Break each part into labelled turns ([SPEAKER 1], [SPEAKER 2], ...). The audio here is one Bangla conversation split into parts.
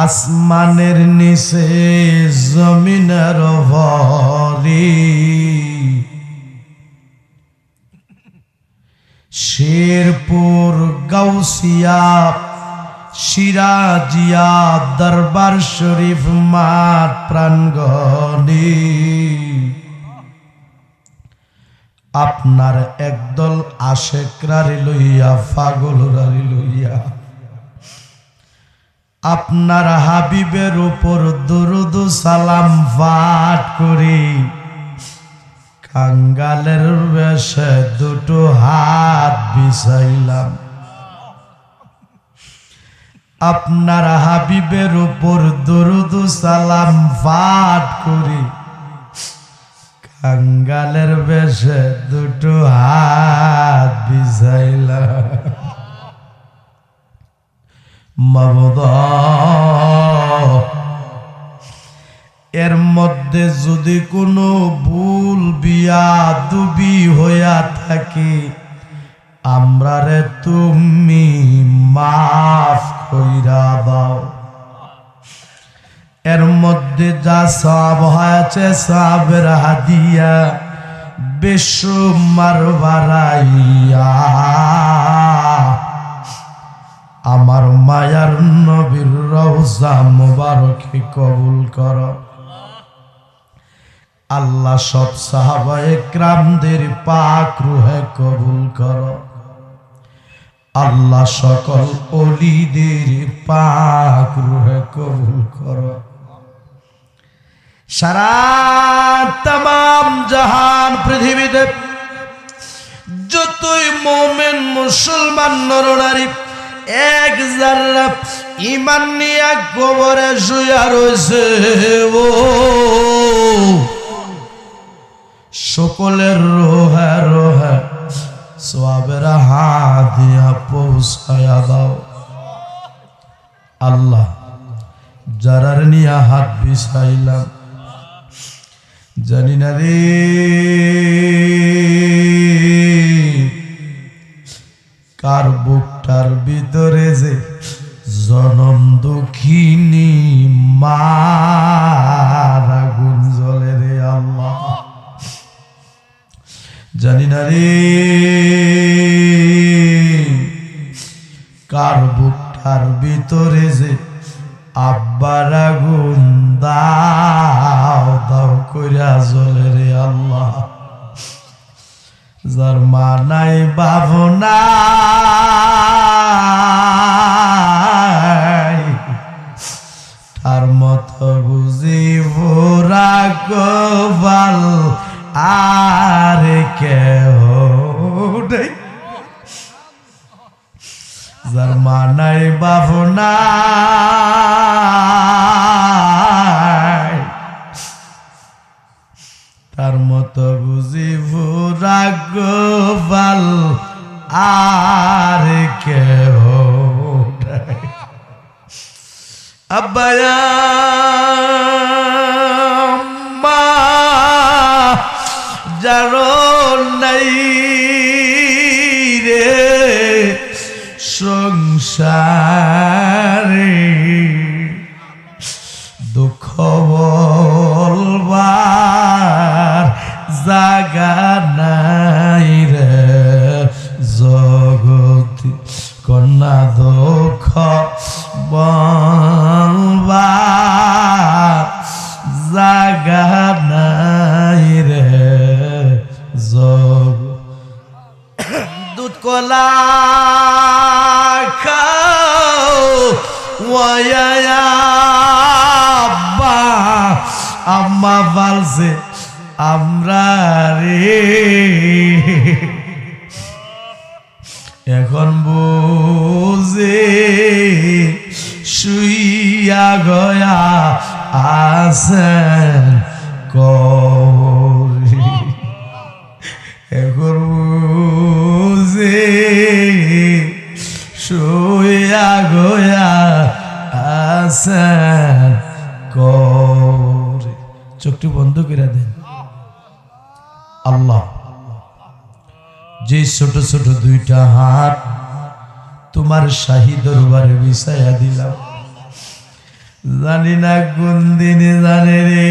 [SPEAKER 1] আসমানের নিচে জমিনের ভরি শেরপুর গাউসিয়া সিরাজিয়া দরবার শরীফ মাঠ প্রাঙ্গণে আপনার একদল আশেকরারে লইয়া পাগলরারে লইয়া আপনার হাবিবের উপর দরুদ সালাম পাঠ করি কাঙ্গালের বেশে দুটো হাত বিছাইলাম। আপনার হাবিবের উপর দরুদ সালাম পাঠ করি কাঙ্গালের বেশে দুটো হাত বিছাইলাম। মাবুদ এর মধ্যে যদি কোনো ভুল বিয়াদবি হইয়া থাকে আমরারে তুমি মাফ কইরা দাও। এর মধ্যে যা সওয়াব হয়েছে সওয়াবের হাদিয়া বেশুমার বাড়াইয়া আমার মায়ার নবীর রওজা মুবারকে কবুল করো। আল্লাহ সব সাহাবায়ে কিরামদের পাক রূহে কবুল করো। আল্লাহ সকল ওলিদের পাক রূহে কবুল করো। সারা तमाम জাহান পৃথিবীতে যতই মুমিন মুসলমান নরনারী এক জাররা ঈমান নিয়ে কবরে শুয়া রয়েছে ও সকলের রোহে রোহে সওয়াবের হাত দিয়া পৌঁছায়া দাও। আল্লাহ যারার নিয়া হাত বিছাইলাম জানি না রে কার বুকটার ভিতরে যে জনম দুঃখিনী মার আগুন জ্বলে রে আল্লাহ জানি না রে কার বুকটার ভিতরে যে আব্বার আগুন দাও দাও কইরা জ্বলে রে আল্লাহ যার মা নাই ভাবনা তার মতো বুঝি ভোরা গোপাল আর কেহ নেই। যার মা নাই ভাবনা তার মতো বুঝি ভোরা গোপাল আর কেহ নাই। আব্বায়া মা যারো নাই রে সংসারে দুঃখ বলবার জাগা নাই রে জগতি কন্যা দুঃখ বলবার জাগা নাই রে জগ দুধ কলা খাও ওয়াইয়াব্বা আম্মা বলছে আমরা রে এখন বুঝে শুইয়া গয়া আছেন করি এখন বুঝে শুইয়া গয়া আছেন করি। চোখটি বন্ধ করে দেন। আল্লাহ যে ছোট ছোট দুইটা হাত তোমার শাহী দরবারে বিছাইয়া দিলাম জানি না কোন দিনে জানে রে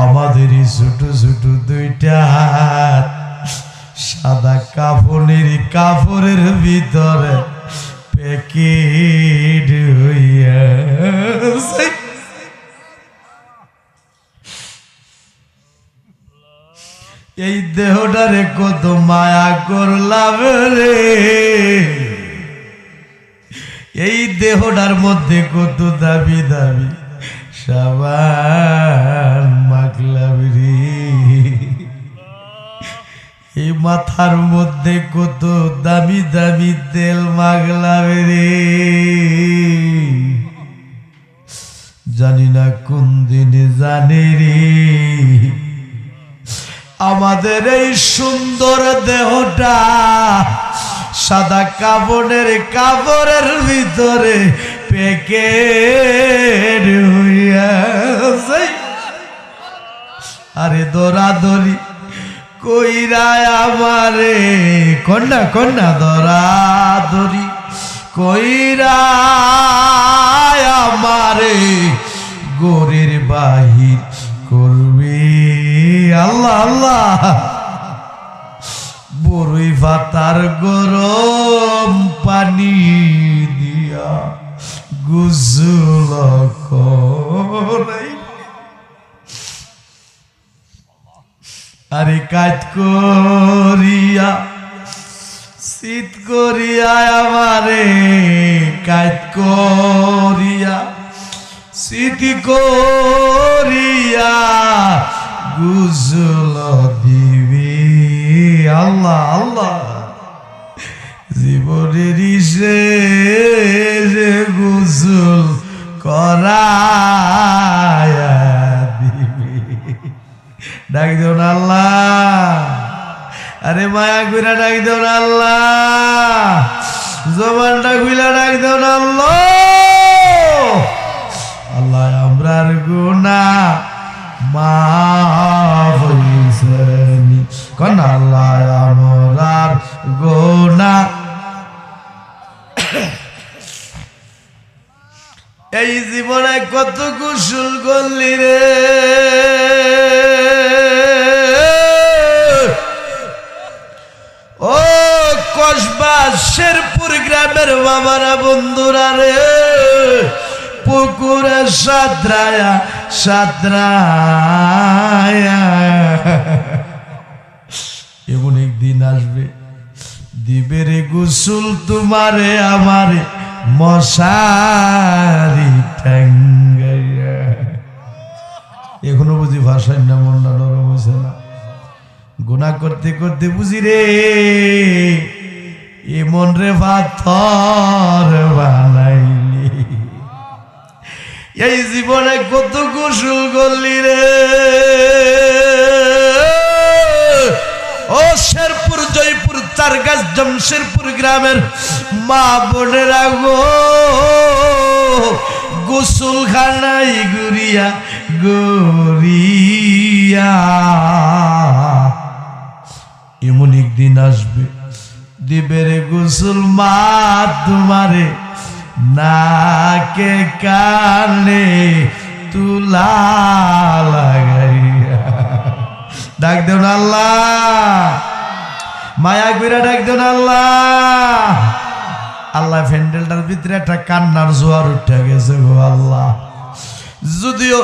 [SPEAKER 1] আমাদের ছোট ছোট দুইটা হাত সাদা কাপড়ের ভিতরে প্যাকেট হইয়া এই দেহটারে কত মায়া করলাম রে এই দেহটার মধ্যে কত দাবি দাবি সাবান মাখলাম রে এই মাথার মধ্যে কত দামি দামি তেল মাখলাম রে জানি না কোন দিনে জানে রে আমাদের এই সুন্দর দেহটা সাদা কাপড়ের ভিতরে প্যাকেট হইয়া যায় আরে দৌড়াদৌড়ি কইরা আমারে কন্যা দৌড়াদৌড়ি কইরা আমারে গোরের বাহির করবে আল্লাহ আল্লাহ বড়ই ভাতার গরম পানি দিয়া গোসল করে আরে কাজ করিয়া শীত করিয়া আমারে কাজ করিয়া শীত করিয়া গোসল দিবি আল্লাহ আল্লাহ জীবনের শেষ গোসল করায়া দিবি ডাক দেও না আল্লাহ আরে মায়া কইরা ডাক দেও না আল্লাহ জবানটা খুইলা ডাক দেও না আল্লাহ আল্লাহ আমরার গুনাহ মাফ হইছেনি কোন আল্লাহ আমরার গুনাহ এই জীবনে কত গোসল করলি রে ও কসবা শেরপুর গ্রামের বাবারা বন্ধুরা রে পুকুরে সাঁতরায়া এমন একদিন আসবে দিবে রে গোসল তোমারে আমারে মশারি টাঙ্গাইয়া এখনো বুঝি ভাষার না মনটা নরম হয়েছে না গুনাহ করতে করতে বুঝি রে এমন রে পাথর বানাইলি এই জীবনে কত গোসল করলি রে ও শেরপুর জয়পুর চারগাছ জমশেরপুর গ্রামের মা বোনেরা গো গোসল খানাই গুরিয়া গড়িয়া এমন একদিন আসবে দিবে রে গোসল মা তোমারে নাকে কানে তুলা লাগাইয়া ডাক দেও না আল্লাহ মায়া কইরা ডাক দেও না আল্লাহ আল্লাহ প্যান্ডেলটার ভিতরে একটা কান্নার জোয়ার উঠে গেছে গো আল্লাহ যদিও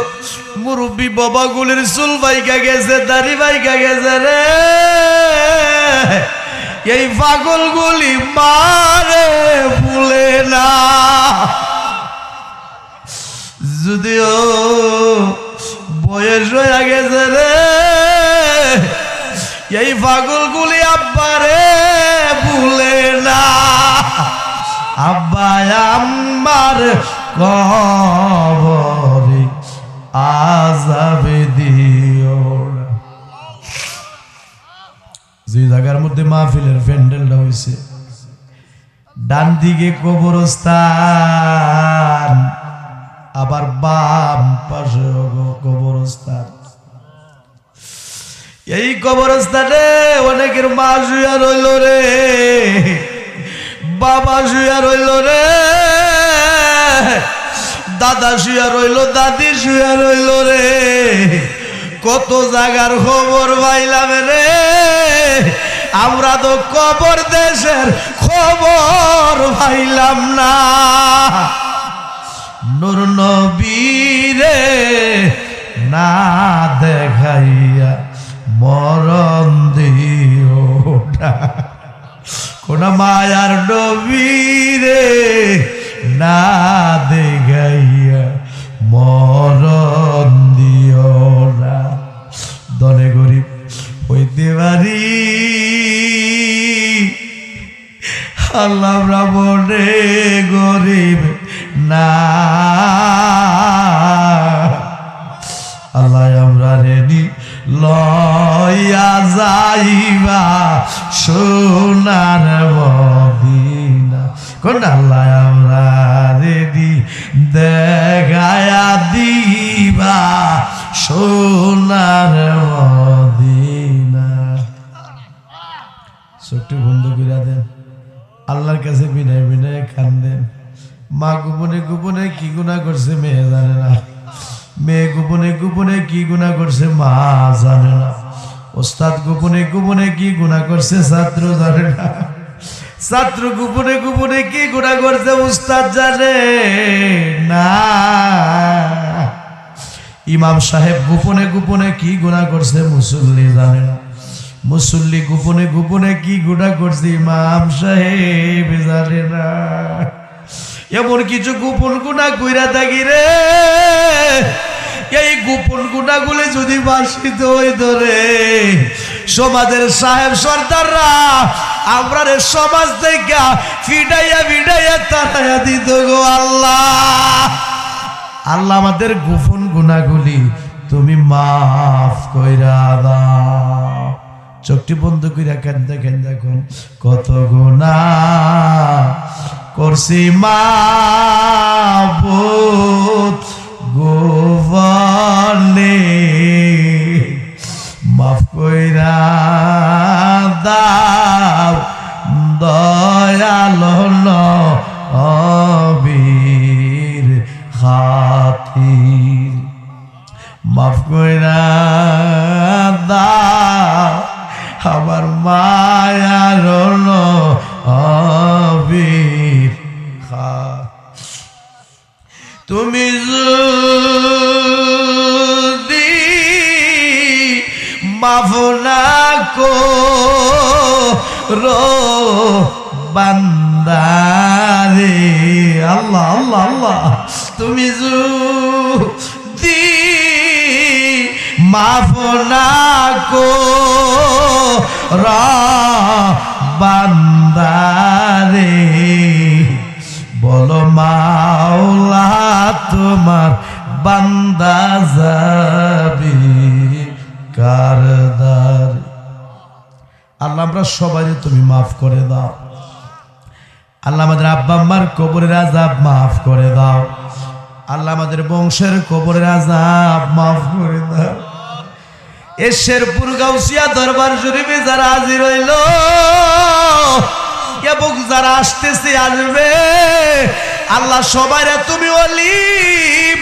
[SPEAKER 1] মুরব্বী বাবাগুলির চুল বাইকা গেছে দাড়ি বাইকা গেছে রে এই পাগলগুলি মারে ভুলে না যদিও বয়স হয়ে গেছে রে এই পাগলগুলি আব্বারে ভুলে না আব্বা আমার কবরে আযাবে দিও না যে জায়গার মধ্যে মাহফিলের প্যান্ডেলটা হয়েছে ডান দিকে কবরস্থান আবার বাম পাশে কবরস্থান এই কবরস্থানে অনেকের মা শুয়া রইল রে বাবা শুয়া রইল রে, দাদা শুয়া রইল, দাদি শুয়া রইল রে, কত জায়গার খবর পাইলাম রে, আমরা তো কবর দেশের খবর পাইলাম না। নূর নবীরে না দেখাইয়া মরণ দিও না, কোন মায়ার নবীরে না দেখাইয়া মরণ দিও না। দনে গরিব হইতে পারি আল্লাহ ব্রাহ্মণে গরিব না, আল্লাহ আমরা রেডি লইয়া যাইবা সোনার মদিনা, কোন আল্লাহ আমরা রেডি দেখায়া দিবা সোনার মদিনা। চোখটি বন্ধ করে দেন, আল্লাহর কাছে বিনয় বিনয় কান্দেন। মা গোপনে গোপনে কি গুনাহ করছে মেয়ে জানে না, মেয়ে গোপনে গোপনে কি গুনাহ করছে মা জানে না, ওস্তাদ গোপনে গোপনে কি গুনাহ করছে ছাত্র জানে না, ছাত্র গোপনে গোপনে কি গুনাহ করছে উস্তাদ জানে না, ইমাম সাহেব গোপনে গোপনে কি গুনাহ করছে মুসল্লি জানে না, মুসল্লি গোপনে গোপনে কি গুনাহ করছে ইমাম সাহেব জানে না। এমন কিছু গোপন গুনাহ কইরা থাকি রে, এই গোপন গুনাহগুলি যদি বাসিত হইত রে, সমাজের সাহেব সর্দাররা আমরা সমাজ থেকে ফিডাইয়া ফিডাইয়া তাড়াইয়া দিত গো আল্লাহ। আল্লাহ আমাদের গোপন গুনাহগুলি তুমি মাফ কইরা দাও। চোখটি বন্ধ কইরা কেন্দা কেন্দা কোন কত গুনাহ করছি মাবুদ গোপনে, মাফ কইরা দাও দয়াল নবীর খাতির, মাফ কইরা দাও আমার মায়ার নবীর তুমি যদি মাফ না করো বান্দারে, আল্লাহ আল্লাহ আল্লাহ, তুমি যদি মাফ না করো বান্দারে, বলো মাওলা তোমার বান্দা যাবি কার দ্বারে। আল্লাহ আমরা সবাই তুমি মাফ করে দাও। আল্লাহ আমাদের আব্বা আম্মার কবরের আযাব মাফ করে দাও। আল্লাহ আমাদের বংশের কবরের আযাব মাফ করে দাও। এ শেরপুর গাউসিয়া দরবার শরীফে যারা হাজির হইল এবং যারা আসতেছে আসবে, আল্লাহ সবাইরে তুমি ওলি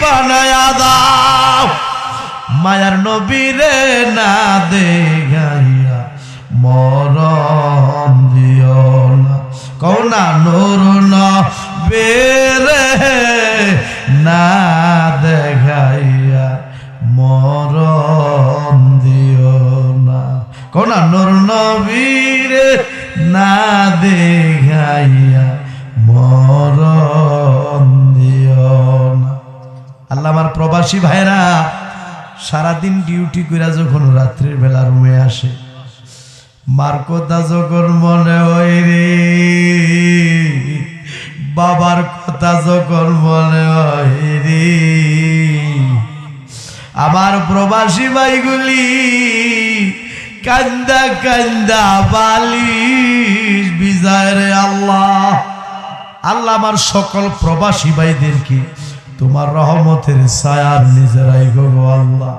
[SPEAKER 1] বানায়া দাও। মায়ার নবীরে না দেখাইয়া মরণ দিও না, কও না নূর নবীরে না দেখাইয়া মরণ দিও না, কও না নূর নবীরে না দেখাইয়া মরণ দিও না। আল্লাহ আমার প্রবাসী ভাইরা সারাদিন ডিউটি করে যখন রাত্রির বেলা রুমে আসে, মার কথা যখন মনে হয় রে, বাবার কথা যখন মনে হয় রে, আমার প্রবাসী ভাইগুলি কান্দা কান্দা বালিশ বিজায় রে আল্লাহ। আল্লাহ আমার সকল প্রবাসী ভাইদেরকে তোমার রহমতের ছায়ার নিচে রাখো গো আল্লাহ।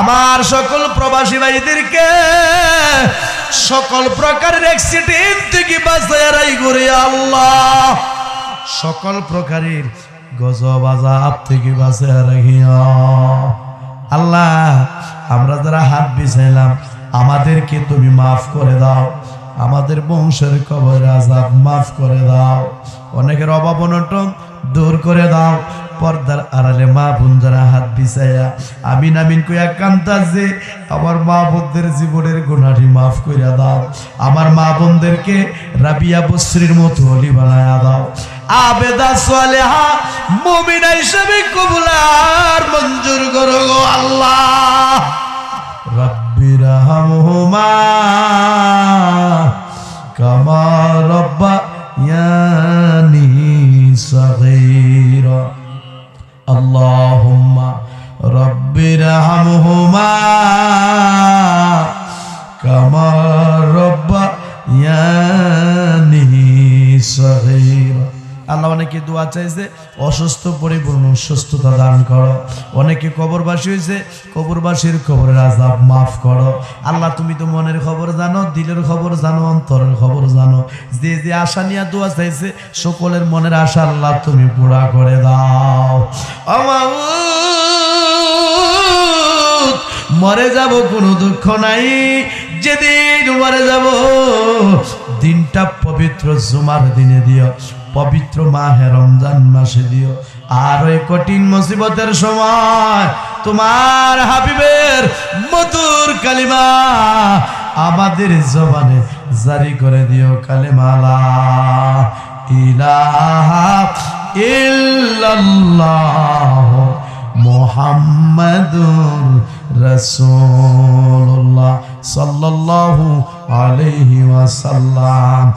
[SPEAKER 1] আমার সকল প্রবাসী ভাইদেরকে সকল প্রকারের অ্যাক্সিডেন্ট থেকে বাঁচায় রাই করে আল্লাহ, সকল প্রকারের গজব আযাব থেকে বাঁচায় রাখিয়া আল্লাহ। আমরা যারা হাত বিছাইলাম আমাদেরকে তুমি মাফ করে দাও, আমাদের বংশের কবরের আযাব মাফ করে দাও, অনেকের অভাব অনটন দূর করে দাও। পর্দার আড়ালে মা বোন যারা হাত বিছাইয়া আমিন আমিন কইয়া কান্তাছে, আমার মা বোনদের জীবনের গুনাহটি মাফ কইরা দাও, আমার মা বোনদেরকে রাবিয়া বসরির মতো ওলি বানায়া দাও, আবেদা সালেহা মুমিনা হিসেবে কবুল আর মঞ্জুর করো গো আল্লাহ। রব্বিরহামহুমা কামা রাব্বায়ানি সগীরা, আল্লাহুম্মা রব্বিরহামহুমা কামা রাব্বায়ানি সগীরা। আল্লাহ অনেকে দোয়া চাইছে অসুস্থ পরিপূর্ণ সুস্থতা দান করো, অনেকে কবরবাসী হয়েছে কবরবাসীর কবরের আযাব মাফ করো আল্লাহ। তুমি তো মনের খবর জানো, দিলের খবর জানো, অন্তরের খবর জানো। যে যে আশা নিয়ে দোয়া চাইছে সকলের মনের আশা আল্লাহ তুমি পুরা করে দাও। মরে যাব কোনো দুঃখ নাই, যেদিন মরে যাব দিনটা পবিত্র জুমার দিনে দিও, পবিত্র মাহে রমজান মাসে দিও। আর ওই কঠিন মুসিবতের সময় তোমার হাবিবের মধুর কালিমা আমাদের জবানে জারি করে দিও, কালিমা লা ইলাহা ইল্লাল্লাহ মুহাম্মাদুর রাসূলুল্লাহ সাল্লাল্লাহু আলাইহি ওয়াসাল্লাম।